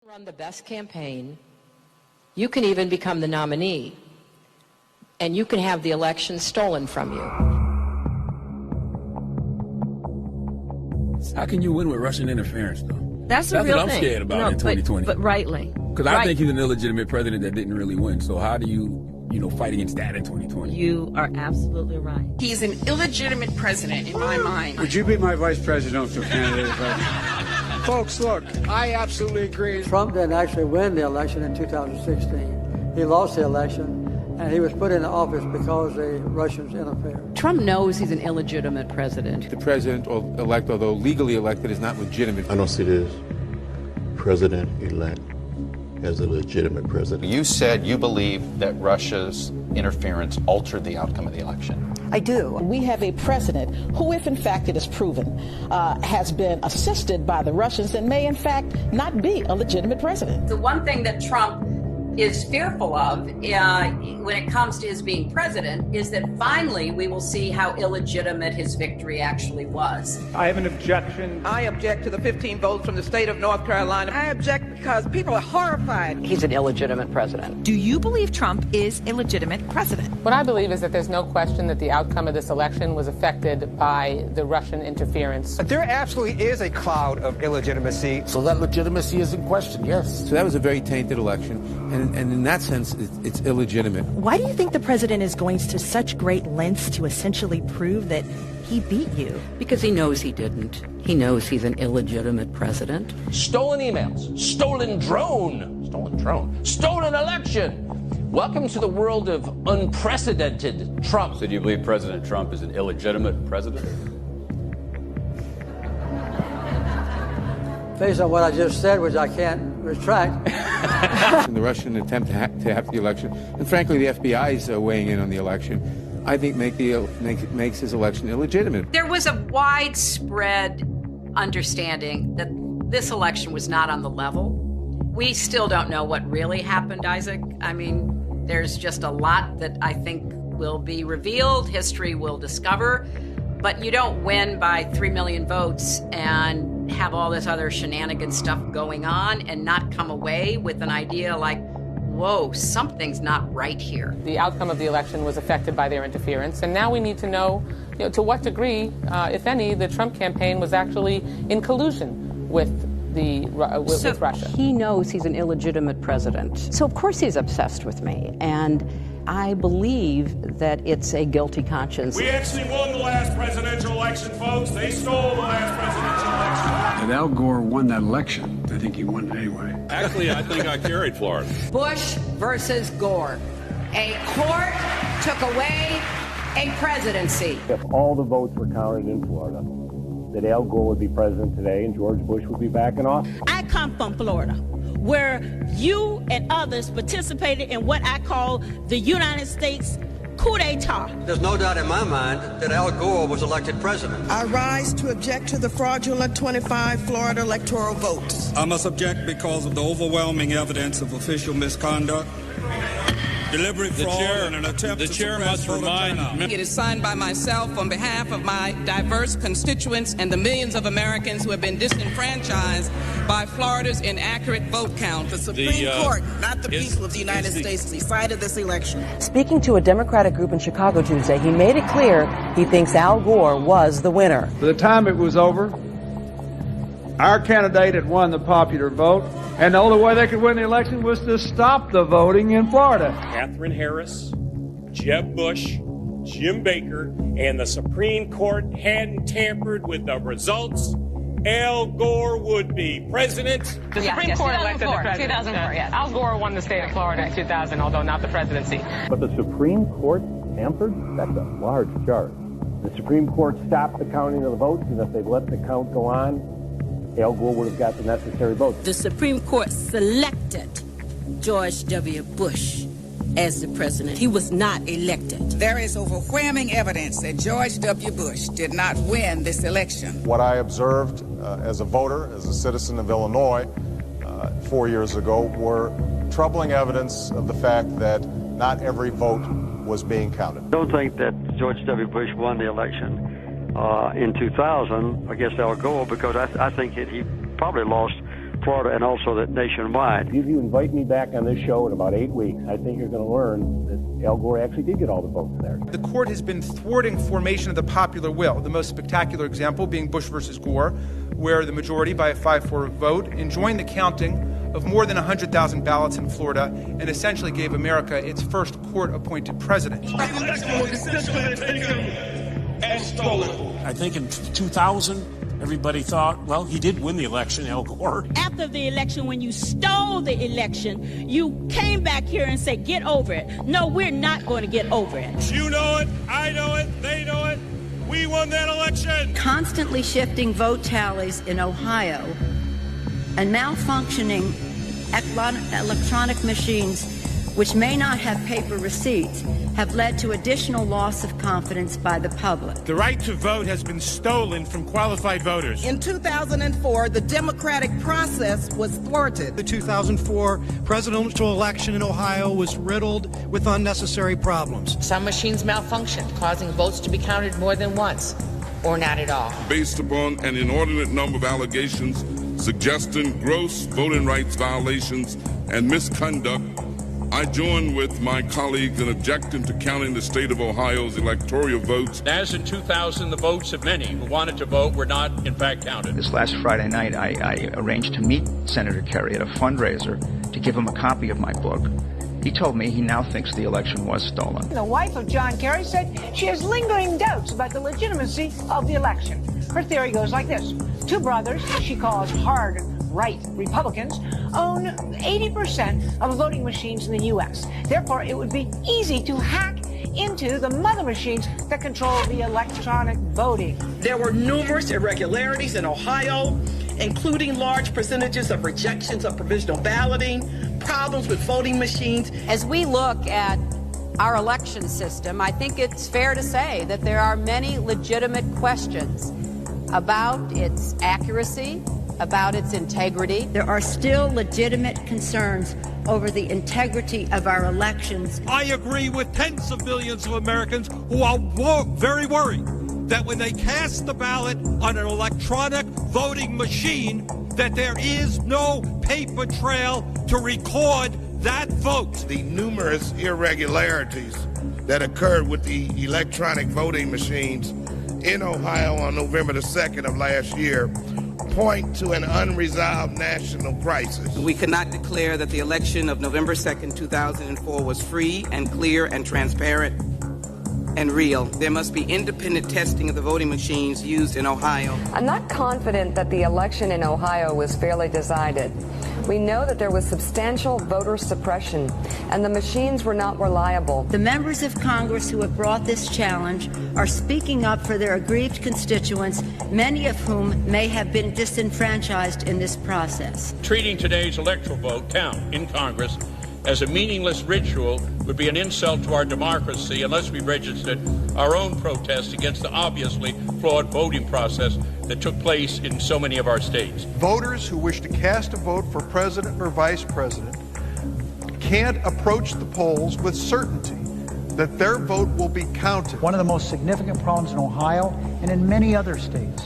Run the best campaign, you can even become the nominee, and you can have the election stolen from you. How can you win with Russian interference, though? That's a real what I'm thing. scared about in 2020. But rightly. Because I think he's an illegitimate president that didn't really win. So how do you fight against that in 2020? You are absolutely right. He's an illegitimate president in my mind. Would you be my vice presidential candidate? Folks, look, I absolutely agree. Trump didn't actually win the election in 2016. He lost the election, and he was put into office because the Russians interfered. Trump knows he's an illegitimate president. The president-elect, although legally elected, is not legitimate. I don't see this president-elect as a legitimate president. You said you believe that Russia's interference altered the outcome of the election. I do. We have a president who, if in fact it is proven, has been assisted by the Russians and may in fact not be a legitimate president. The one thing that Trump is fearful of when it comes to his being president is that finally we will see how illegitimate his victory actually was. I have an objection. I object to the 15 votes from the state of North Carolina. I object because people are horrified. He's an illegitimate president. Do you believe Trump is a legitimate president? What I believe is that there's no question that the outcome of this election was affected by the Russian interference. But there absolutely is a cloud of illegitimacy. So that legitimacy is in question, yes. So that was a very tainted election. And in that sense, it's illegitimate. Why do you think the president is going to such great lengths to essentially prove that he beat you? Because he knows he didn't. He knows he's an illegitimate president. Stolen emails, stolen drone, stolen election. Welcome to the world of unprecedented Trump. So do you believe President Trump is an illegitimate president? Based on what I just said, which I can't retract. In the Russian attempt to have the election, and frankly, the FBI is weighing in on the election, I think makes his election illegitimate. There was a widespread understanding that this election was not on the level. We still don't know what really happened, Isaac. I mean, there's just a lot that I think will be revealed, history will discover, but you don't win by 3 million votes and have all this other shenanigan stuff going on and not come away with an idea like, whoa, something's not right here. The outcome of the election was affected by their interference, and now we need to know, to what degree, if any, the Trump campaign was actually in collusion with with Russia. He knows he's an illegitimate president. So of course he's obsessed with me, and I believe that it's a guilty conscience. We actually won the last presidential election, folks. They stole the last presidential election. And Al Gore won that election. I think he won it anyway. Actually, I think I carried Florida. Bush versus Gore. A court took away a presidency. If all the votes were counted in Florida, that Al Gore would be president today and George Bush would be back in office. I come from Florida, where you and others participated in what I call the United States coup d'etat. There's no doubt in my mind that Al Gore was elected president. I rise to object to the fraudulent 25 Florida electoral votes. I must object because of the overwhelming evidence of official misconduct, deliberate fraud, and an attempt to suppress voter turnout. It is signed by myself on behalf of my diverse constituents and the millions of Americans who have been disenfranchised by Florida's inaccurate vote count. The Supreme Court, not the people of the United States, decided this election. Speaking to a Democratic group in Chicago Tuesday, he made it clear he thinks Al Gore was the winner. By the time it was over, our candidate had won the popular vote, and the only way they could win the election was to stop the voting in Florida. Catherine Harris, Jeb Bush, Jim Baker, and the Supreme Court hadn't tampered with the results, Al Gore would be president. The Supreme Court elected the president. 2004, yes. Al Gore won the state of Florida in 2000, although not the presidency. But the Supreme Court tampered? That's a large charge. The Supreme Court stopped the counting of the votes, and if they'd let the count go on, Al Gore would have got the necessary votes. The Supreme Court selected George W. Bush as the president. He was not elected. There is overwhelming evidence that George W. Bush did not win this election. What I observed as a voter, as a citizen of Illinois 4 years ago, were troubling evidence of the fact that not every vote was being counted. I don't think that George W. Bush won the election in 2000 against Al Gore, because I think he probably lost Florida and also that nationwide. If you invite me back on this show in about 8 weeks, I think you're going to learn that Al Gore actually did get all the votes there. The court has been thwarting formation of the popular will, the most spectacular example being Bush versus Gore, where the majority, by a 5-4 vote, enjoined the counting of more than 100,000 ballots in Florida and essentially gave America its first court-appointed president. I think in 2000, everybody thought, well, he did win the election, Al Gore. After the election, when you stole the election, you came back here and said, get over it. No, we're not going to get over it. You know it, I know it, they know it. We won that election. Constantly shifting vote tallies in Ohio and malfunctioning electronic machines which may not have paper receipts, have led to additional loss of confidence by the public. The right to vote has been stolen from qualified voters. In 2004, the democratic process was thwarted. The 2004 presidential election in Ohio was riddled with unnecessary problems. Some machines malfunctioned, causing votes to be counted more than once, or not at all. Based upon an inordinate number of allegations suggesting gross voting rights violations and misconduct, I join with my colleagues in objecting to counting the state of Ohio's electoral votes. As in 2000, the votes of many who wanted to vote were not, in fact, counted. This last Friday night, I arranged to meet Senator Kerry at a fundraiser to give him a copy of my book. He told me he now thinks the election was stolen. The wife of John Kerry said she has lingering doubts about the legitimacy of the election. Her theory goes like this. Two brothers, she calls hard right Republicans, own 80% of voting machines in the U.S. Therefore, it would be easy to hack into the mother machines that control the electronic voting. There were numerous irregularities in Ohio, including large percentages of rejections of provisional balloting, problems with voting machines. As we look at our election system, I think it's fair to say that there are many legitimate questions about its accuracy, about its integrity. There are still legitimate concerns over the integrity of our elections. I agree with tens of millions of Americans who are very worried that when they cast the ballot on an electronic voting machine, that there is no paper trail to record that vote. The numerous irregularities that occurred with the electronic voting machines in Ohio on November the 2nd of last year point to an unresolved national crisis. We cannot declare that the election of November 2nd, 2004 was free and clear and transparent and real. There must be independent testing of the voting machines used in Ohio. I'm not confident that the election in Ohio was fairly decided. We know that there was substantial voter suppression, and the machines were not reliable. The members of Congress who have brought this challenge are speaking up for their aggrieved constituents, many of whom may have been disenfranchised in this process. Treating today's electoral vote count in Congress as a meaningless ritual would be an insult to our democracy unless we registered our own protest against the obviously flawed voting process that took place in so many of our states. Voters who wish to cast a vote for president or vice president can't approach the polls with certainty that their vote will be counted. One of the most significant problems in Ohio and in many other states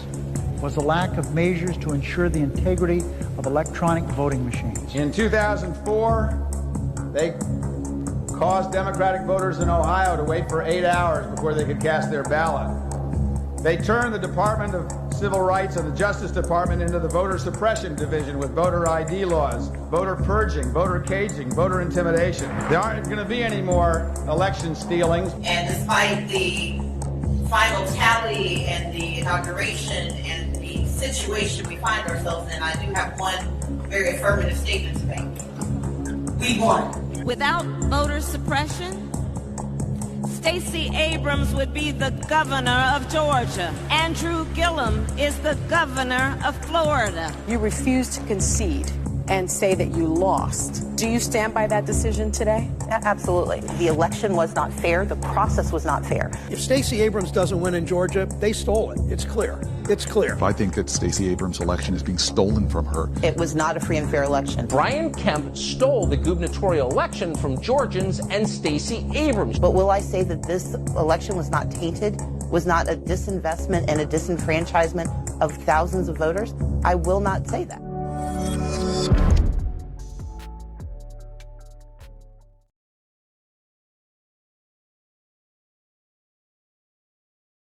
was the lack of measures to ensure the integrity of electronic voting machines. In 2004, they caused Democratic voters in Ohio to wait for 8 hours before they could cast their ballot. They turned the Department of Civil Rights and the Justice Department into the voter suppression division with voter ID laws, voter purging, voter caging, voter intimidation. There aren't going to be any more election stealings. And despite the final tally and the inauguration and the situation we find ourselves in, I do have one very affirmative statement to make. We won. Without voter suppression, Stacey Abrams would be the governor of Georgia. Andrew Gillum is the governor of Florida. You refuse to concede and say that you lost. Do you stand by that decision today? Absolutely. The election was not fair. The process was not fair. If Stacey Abrams doesn't win in Georgia, they stole it. It's clear. It's clear. I think that Stacey Abrams' election is being stolen from her. It was not a free and fair election. Brian Kemp stole the gubernatorial election from Georgians and Stacey Abrams. But will I say that this election was not tainted, was not a disinvestment and a disenfranchisement of thousands of voters? I will not say that.